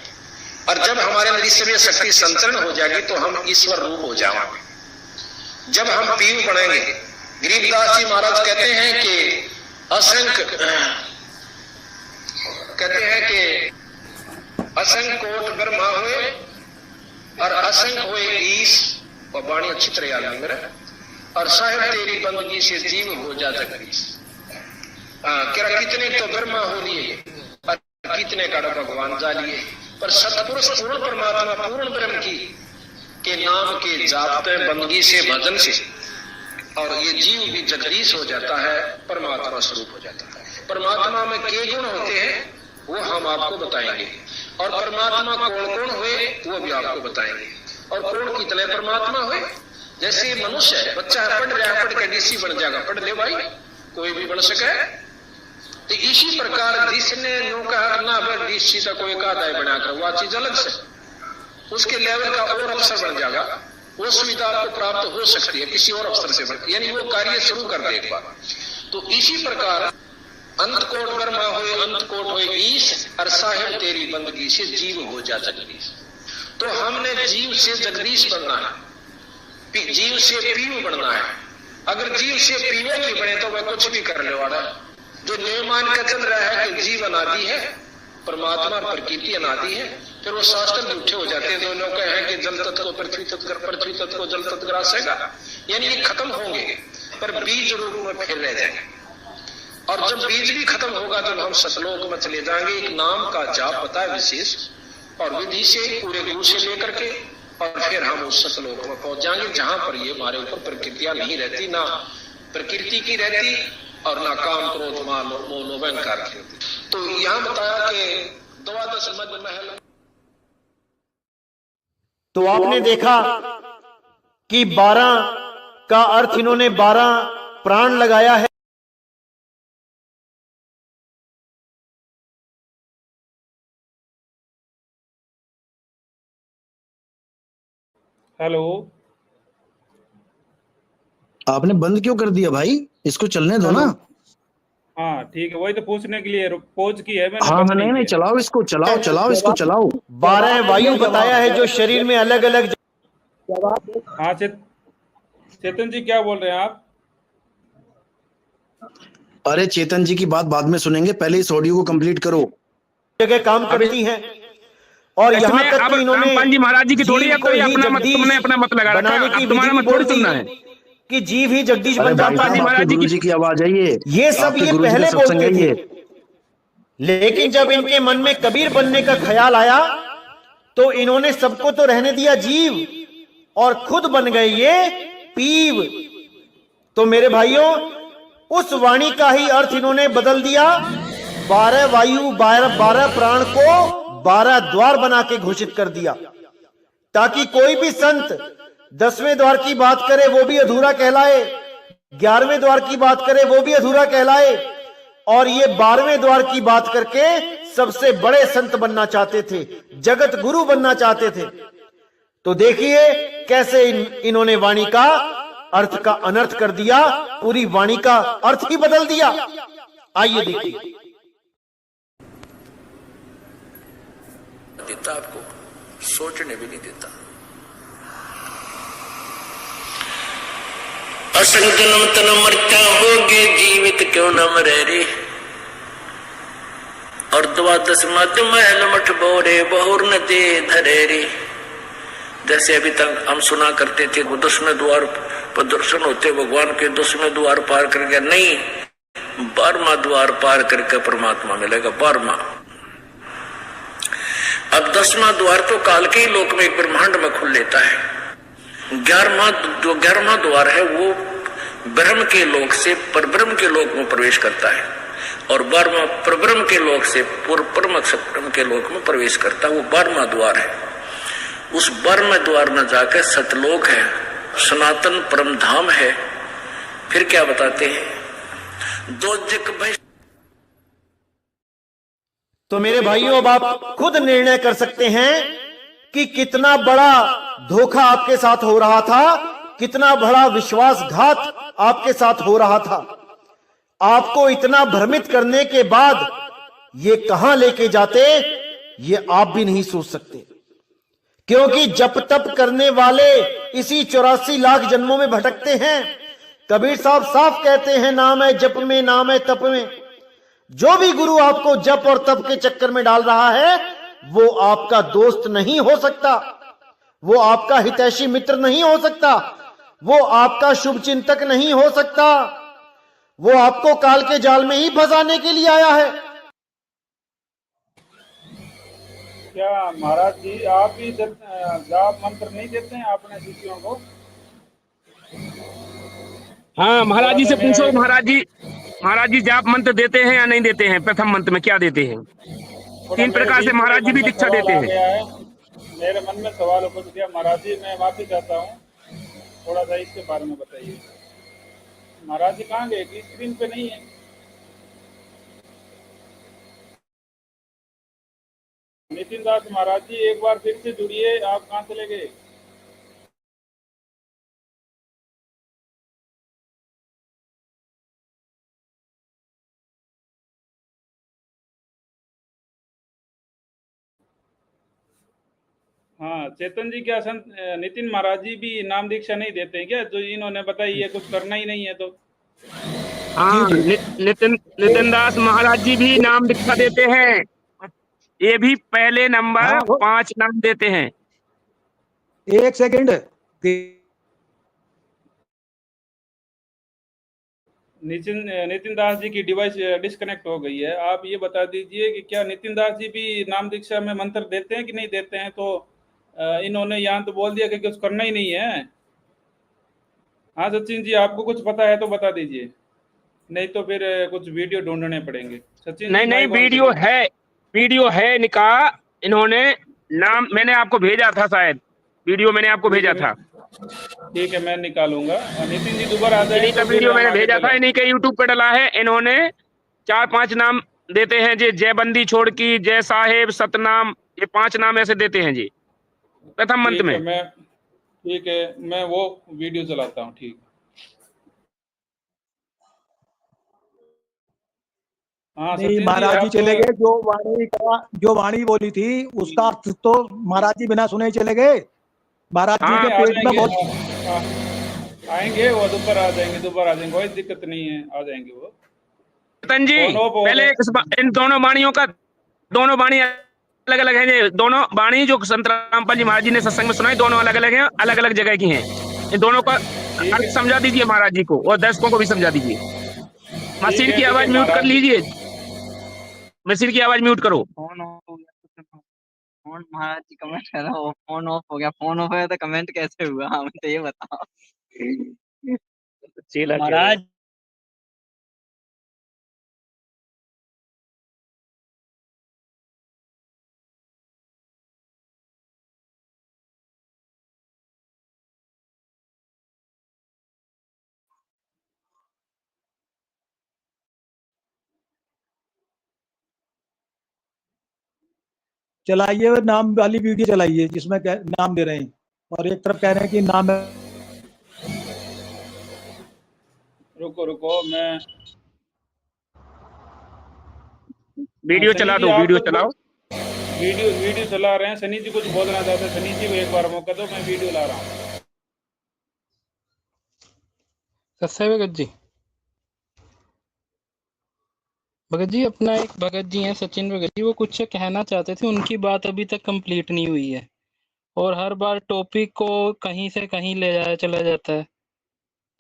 और जब हमारे अंदर ईश्वरीय शक्ति संचरण हो जाएगी तो हम ईश्वर रूप हो जाएंगे। जब हम पीव बनेंगे, गरीबदास जी महाराज कहते हैं कि असंख्य कोट ब्रह्मा हुए और असंख्य हुए ईश, और वाणी अच्छी तरह याद नहीं मेरा, और साहेब तेरी बंदगी से जीव हो जा जगदीश। कितने तो ब्रह्मा हो लिए और कितने का भगवान जा लिए, पर सतपुरुष पूर्ण परमात्मा पूर्ण ब्रह्म की के नाम के जापते बंदगी से भजन से, और ये जीव भी जगदीश हो जाता है, परमात्मा स्वरूप हो जाता है। परमात्मा में के गुण होते हैं वो हम आपको बताएंगे, और परमात्मा कौन कौन हुए वो भी आपको बताएंगे, और कौन कितने परमात्मा हुए। जैसे मनुष्य है, बच्चा है, पढ़ रहा है, पढ़ के डीसी बन जाएगा, पढ़ ले भाई, कोई भी बन सके। तो इसी प्रकार जिसने नौका ना बन डीसी का कोई कादाय बनाकर वह चीज अलग से उसके लेवल का और अफसर बन जाएगा, वो सुविधा आपको प्राप्त हो सकती है किसी और अफसर से बन, यानी वो कार्य शुरू कर दे एक बार। तो इसी प्रकार अंत कोट ब्रह्मा होए अंत कोट होए ईश और साहेब तेरी बंदगी से जीव हो जा जगदीश। तो हमने जीव से जगदीश बनना है, जीव से पीव बनना है। अगर जीव से पीवे नहीं बने तो वह कुछ भी कर ले वाला। जो नियम मान के चल रहा है कि जीव अनादि है, परमात्मा प्रकृति अनादि है, फिर वो शास्त्र झूठे हो जाते हैं। दोनों कहे हैं कि जल तत्व को पृथ्वी तत्व, पृथ्वी तत्व को जल तत्व ग्रासेगा, यानी ये खत्म होंगे पर बीज रूप में फिर रह जाएंगे। और जब बीज भी खत्म होगा तब हम सतलोक में चले जाएंगे। एक नाम का जाप पता है विशेष, और विधि से पूरे गुरु से लेकर के, और फिर हम उस सतलोक में पहुंच जाएंगे जहां पर ये हमारे ऊपर प्रकृतियां नहीं रहती, ना प्रकृति की रहती और ना काम क्रोध मान मोह अहंकार की होती। तो यहाँ बताया कि द्वादश मध्य महल। तो आपने देखा कि 12 का अर्थ इन्होंने 12 प्राण लगाया है। हेलो, आपने बंद क्यों कर दिया भाई? इसको चलने दो ना। हाँ ठीक है, वही तो पूछने के लिए पोज की है मैंने। हाँ हाँ, नहीं चलाओ इसको, चलाओ इसको चलाओ। 12 वायु बताया है जो शरीर में अलग अलग। हाँ चेतन जी क्या बोल रहे हैं आप? अरे चेतन जी की बात बाद में सुनेंगे, पहले इस ऑडियो को कंप्लीट करो। जगह काम करती हैं और यहाँ तक कि इन्होंने रामपाल जी महाराज जी की थोड़ी अब तुमने अपना मत लगा रखा है, अब तुम्हारा मत थोड़ी सुनना है कि जीव ही जगदीश बन जाता है। महाराज जी की आवाज है ये सब ये पहले बोलते थे, लेकिन जब इनके मन में कबीर बनने का ख्याल आया तो इन्होंने सबको तो रहने दिया जीव और खुद बन गए ये पीव। तो मेरे भाइयों, उस वाणी का ही अर्थ इन्होंने बदल दिया। 12 वायु 12 प्राण को 12 द्वार बना के घोषित कर दिया, ताकि कोई भी संत 10वें द्वार की बात करे वो भी अधूरा कहलाए, 11वें द्वार की बात करे वो भी अधूरा कहलाए, और ये 12वें द्वार की बात करके सबसे बड़े संत बनना चाहते थे, जगत गुरु बनना चाहते थे। तो देखिए कैसे इन्होंने वाणी का अर्थ का अनर्थ कर दिया, पूरी वाणी का अर्थ ही बदल दिया। आइए देखिए। देता आपको सोचने भी नहीं देता। असंग जन्म तन मरता होगे जीवित क्यों न मरे रे। और 12 मध्य महल मठ बोरे बहुर न दे धरे रे। जैसे अभी तक हम सुना करते थे वो 10वें द्वार पर दर्शन होते भगवान के, 10वें द्वार पार कर गया, नहीं 12वां द्वार पार करके परमात्मा मिलेगा। 12वां, अब 10वां द्वार तो काल के ही लोक में एक ब्रह्मांड में खुल लेता है। 11वां द्वार है वो ब्रह्म के लोक से परब्रह्म के लोक में प्रवेश करता है, और 12वां परब्रह्म के लोक से परम ब्रह्म के लोक में प्रवेश करता है। वो 12वां द्वार है। उस 12वें द्वार में जाकर सतलोक है, सनातन परम धाम है। फिर क्या बताते हैं, दोजक भय। तो मेरे भाइयों, अब आप खुद निर्णय कर सकते हैं कि कितना बड़ा धोखा आपके साथ हो रहा था, कितना बड़ा विश्वासघात आपके साथ हो रहा था। आपको इतना भ्रमित करने के बाद ये कहां लेके जाते, ये आप भी नहीं सोच सकते। क्योंकि जप तप करने वाले इसी 84 लाख जन्मों में भटकते हैं। कबीर साहब साफ कहते हैं, नाम है जप में, नाम है तप में। जो भी गुरु आपको जप और तप के चक्कर में डाल रहा है वो आपका दोस्त नहीं हो सकता, वो आपका हितैषी मित्र नहीं हो सकता, वो आपका शुभ चिंतक नहीं हो सकता, वो आपको काल के जाल में ही फंसाने के लिए आया है। क्या महाराज जी आप भी जाप मंत्र नहीं देते हैं अपने शिष्यों को? हाँ महाराज जी से पूछो। महाराज जी जाप मंत्र देते हैं या नहीं देते हैं? प्रथम मंत्र में क्या देते हैं? 3 प्रकार से महाराज जी भी दीक्षा देते हैं। मेरे मन में सवाल उपज गया महाराज जी, मैं माफी चाहता हूँ, थोड़ा सा इसके बारे में बताइए। महाराज जी कहाँ गए? स्क्रीन पे नहीं है। नितिन दास महाराज जी एक बार फिर से जुड़िए, आप कहाँ चले गए? हाँ चेतन जी, क्या संत नितिन महाराज जी भी नाम दीक्षा नहीं देते हैं क्या? जो इन्होंने बताई है कुछ करना ही नहीं है तो। हाँ, नितिन दास महाराज जी भी नाम दीक्षा देते हैं। ये भी पहले नंबर हाँ 5 नाम देते हैं। एक सेकंड, नितिन दास जी की डिवाइस डिस्कनेक्ट हो गई है। आप ये बता दीजिए कि क्या नितिन दास जी भी नाम दीक्षा में मंत्र देते हैं कि नहीं देते हैं? तो इन्होंने यहाँ तो बोल दिया कि कुछ करना ही नहीं है। हाँ सचिन जी, आपको कुछ पता है तो बता दीजिए, नहीं तो फिर कुछ वीडियो ढूंढने पड़ेंगे। सचिन नहीं जी, नहीं, वीडियो है निकाह। इन्होंने नाम मैंने आपको भेजा था, शायद वीडियो मैंने आपको भेजा था। ठीक है, मैं निकालूंगा। नितिन जी दोबारा आ जाए इन्हीं का तो वीडियो मैंने हम आगे भेजा था, चलें। इन्हीं के यूट्यूब पे डला है। इन्होंने 4-5 नाम देते हैं जी, जय बंदी छोड़ की, जय साहेब, सतनाम, ये 5 नाम ऐसे देते हैं जी प्रथम मंत्र में। ठीक है, मैं वो वीडियो चलाता हूँ। ठीक, हाँ नहीं सचिन जी, महाराज जी आप चले गए। जो वाणी बोली थी उसका अर्थ तो महाराज जी बिना सुने ही चले गए। महाराज जी हाँ, के आ पेट में जाएंगे, बहुत आएंगे वो, दोबारा आ जाएंगे, कोई दिक्कत नहीं है, आ जाएंगे वो। चेतन जी, फोन ऑफ हो पहले गए। इन दोनों वाणियों का, दोनों वाणी अलग अलग है जी। दोनों वाणी जो संत रामपाल जी महाराज जी ने सत्संग में सुनाई, दोनों अलग अलग हैं, अलग अलग जगह की हैं। इन दोनों का ठीक अर्थ है, समझा दीजिए महाराज जी को, और दर्शकों को भी समझा दीजिए। मशीन की आवाज म्यूट कर महाराज। लीजिए, मशीन की आवाज म्यूट करो। फोन ऑफ हो गया तो फोन, महाराज जी कमेंट कर रहा हो, फोन ऑफ हो गया। फोन ऑफ है तो कमेंट कैसे हुआ? हमें तो ये बताओ चेला कह रहे महाराज। हैं। चलाइए, नाम वाली वीडियो चलाइए जिसमें नाम दे रहे हैं, और एक तरफ कह रहे हैं कि नाम। रुको, मैं वीडियो चला दो, वीडियो चलाओ। वीडियो चला रहे हैं। सनी जी कुछ बोलना चाहते हैं, सनी जी को एक बार मौका दो, मैं वीडियो ला रहा हूँ। भगत जी, भगत जी अपना एक भगत जी हैं सचिन भगत जी, वो कुछ कहना चाहते थे, उनकी बात अभी तक कंप्लीट नहीं हुई है, और हर बार टॉपिक को कहीं से कहीं ले जाया चला जाता है,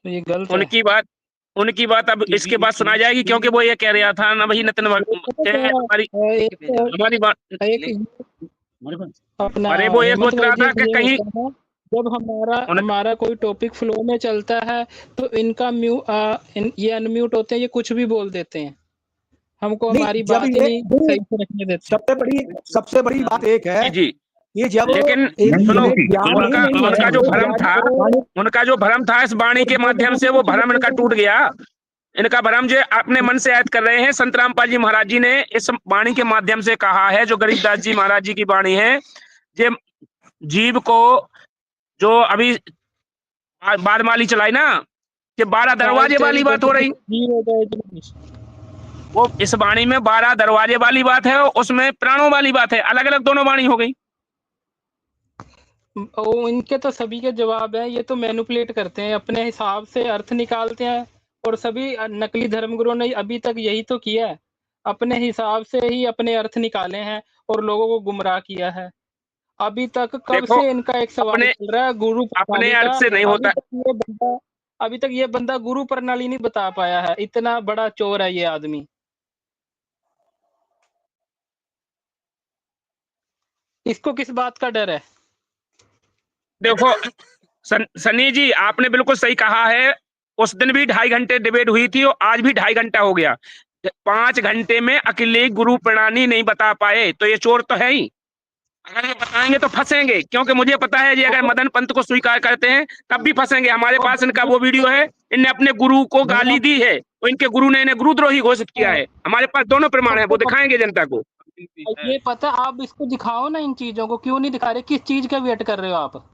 तो ये गलत है। उनकी बात अब इसके बाद सुना जाएगी, क्योंकि वो ये कह रहा था ना भाई नितिन हमारी बात। अपना अरे वो ये सोच रहा था कि कहीं जब हमारा कोई टॉपिक फ्लो में चलता है तो इनका ये अनम्यूट होते हैं, ये कुछ भी बोल देते हैं, हमको हमारी बात ही नहीं सही से रखने देते। सबसे बड़ी बात एक है जी, ये जब लेकिन सुनो, उनका जो भ्रम था इस वाणी के माध्यम से, वो भ्रम इनका टूट गया। इनका भ्रम जो अपने मन से ऐड कर रहे हैं। संत रामपाल जी महाराज जी ने इस वाणी के माध्यम से कहा है, जो गरीबदास जी महाराज जी की वाणी है, जे जीव को जो अभी बारमाली चलाई ना, कि 12 दरवाजे वाली बात हो रही, वो इस वाणी में 12 दरवाजे वाली बात है, उसमें प्राणों वाली बात है, अलग अलग दोनों वाणी हो गई। इनके तो सभी के जवाब है, ये तो मैनिपुलेट करते हैं, अपने हिसाब से अर्थ निकालते हैं, और सभी नकली धर्मगुरुओं ने अभी तक यही तो किया है, अपने हिसाब से ही अपने अर्थ निकाले हैं और लोगों को गुमराह किया है। अभी तक कब से इनका एक सवाल चल रहा है, गुरु अपने अर्थ से नहीं होता। अभी तक ये बंदा गुरु प्रणाली नहीं बता पाया है, इतना बड़ा चोर है ये आदमी। इसको किस बात का डर है? देखो सनी जी, आपने बिल्कुल सही कहा है। उस दिन भी 2.5 घंटे डिबेट हुई थी, और आज भी 2.5 घंटा हो गया। 5 घंटे में अकेले गुरु प्रणाली नहीं बता पाए, तो ये चोर तो है ही। अगर ये बताएंगे तो फंसेंगे, क्योंकि मुझे पता है जी, अगर मदन पंत को स्वीकार करते हैं तब भी फंसेंगे। हमारे पास इनका वो वीडियो है, इनने अपने गुरु को गाली दी है, और इनके गुरु ने इन्हें गुरुद्रोही घोषित किया है। हमारे पास दोनों प्रमाण है, वो दिखाएंगे जनता को। ये पता, आप इसको दिखाओ ना, इन चीजों को क्यों नहीं दिखा रहे? किस चीज का वेट कर रहे हो आप?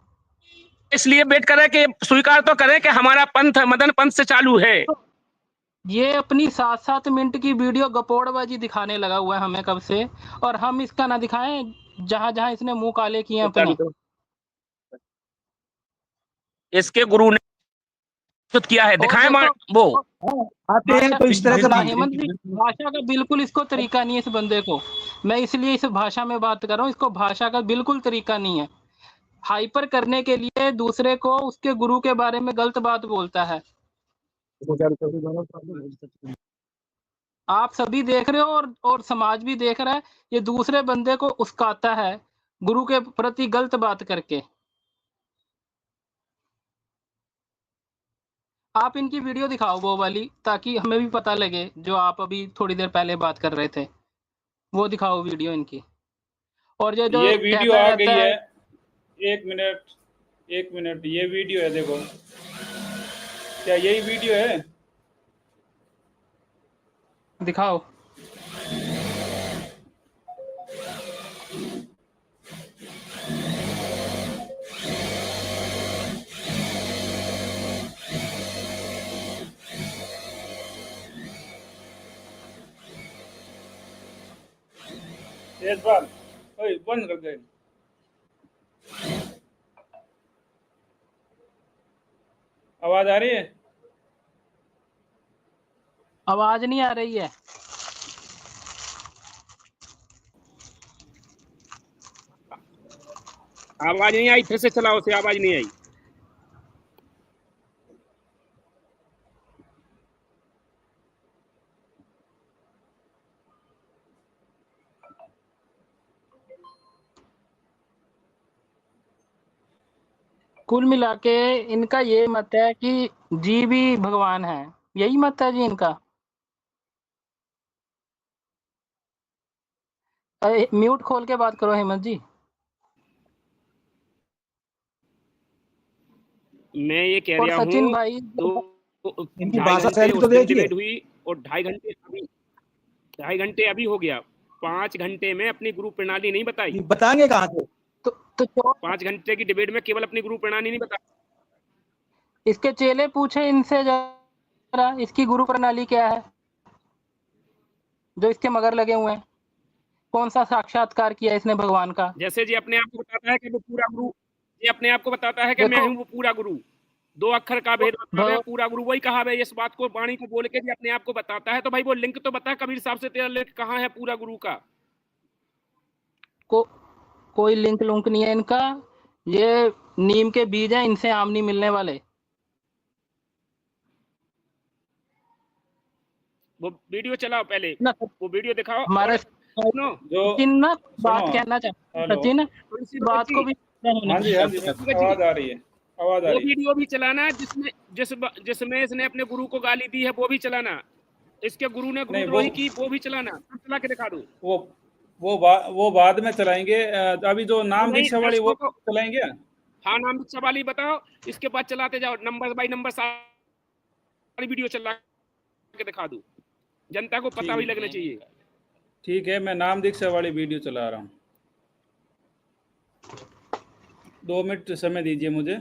इसलिए वेट कर रहे कि स्वीकार तो करें कि हमारा पंथ मदन पंथ से चालू है। ये अपनी 7-7 मिनट की वीडियो गपोड़बाजी दिखाने लगा हुआ है हमें कब से, और हम इसका ना दिखाएं जहां जहां इसने मुंह काले किए हैं अपने। इसके गुरु ने प्रस्तुत किया है, दिखाएं वो आते हैं तो इस तरह से बात हेमंत जी, भाषा का बिल्कुल इसको तरीका नहीं है इस बंदे को। मैं इसलिए इस भाषा में बात कर रहा हूँ, इसको भाषा का बिल्कुल तरीका नहीं है। हाइपर करने के लिए दूसरे को उसके गुरु के बारे में गलत बात बोलता है। आप सभी देख रहे हो और समाज भी देख रहा है, ये दूसरे बंदे को उस्काता है गुरु के प्रति गलत बात करके। आप इनकी वीडियो दिखाओ वो वाली, ताकि हमें भी पता लगे, जो आप अभी थोड़ी देर पहले बात कर रहे थे, वो दिखाओ वीडियो इनकी। और ये जो ये वीडियो आ गई रहता है, एक मिनट, ये वीडियो है, देखो क्या यही वीडियो है? दिखाओ। एक बार ओए बंद कर दे। आवाज आ रही है? आवाज नहीं आ रही है। आवाज नहीं आई, फिर से चलाओ, से आवाज नहीं आई। कुल मिला के इनका ये मत है कि जी भी भगवान है, यही मत है जी इनका। म्यूट खोल के बात करो हेमंत जी। मैं ये कह और रहा सचिन हूँ भाई, इनकी भाषा शैली तो देखिए। डिबेट हुई और 2.5 घंटे अभी हो गया। 5 घंटे में अपनी गुरु प्रणाली नहीं बताई। बताएंगे कहाँ से? तो 5 घंटे की डिबेट में केवल अपनी गुरु प्रणाली नहीं बताई। इसके चेले पूछे इनसे जरा, इसकी गुरु प्रणाली क्या है जो इसके मगर लगे हुए हैं? कौन सा साक्षात्कार किया इसने भगवान का? जैसे जी अपने आप को बताता है कि वो पूरा गुरु, ये अपने आप को बताता है कि मैं हूँ वो पूरा गुरु। 2 अक्षर का भेद बताता है, पूरा गुरु वही कहा है। इस बात को वाणी को बोल के भी अपने आप को बताता है, तो भाई वो लिंक तो बता कबीर साहब से, तेरा लिंक कहाँ है पूरा गुरु का? कोई लिंक लुंक नहीं है इनका, ये नीम के बीज हैं, इनसे आम नहीं मिलने वाले। वो वीडियो चलाओ पहले, वो वीडियो दिखाओ। हमारे सचिन ना बात कहना चाहते, सचिन तो इसी बात को भी हाँ जी आवाज आ रही है, आवाज आ रही है। वो वीडियो भी चलाना जिसमें इसने अपने गुरु को गाली दी है, वो भी चलाना। इसके गुरु ने गुरुद्रोही की, वो भी चलाना, चला के दिखा दो। वो बाद में चलाएंगे, अभी जो नाम दीक्षा वाली वो चलाएंगे। हाँ, नाम दीक्षा वाली बताओ, इसके बाद चलाते जाओ, नंबर बाय नंबर सारी वीडियो चला के दिखा दो, जनता को पता भी लगना चाहिए। ठीक है, मैं नाम दीक्षा वाली वीडियो चला रहा हूँ, 2 मिनट समय दीजिए मुझे।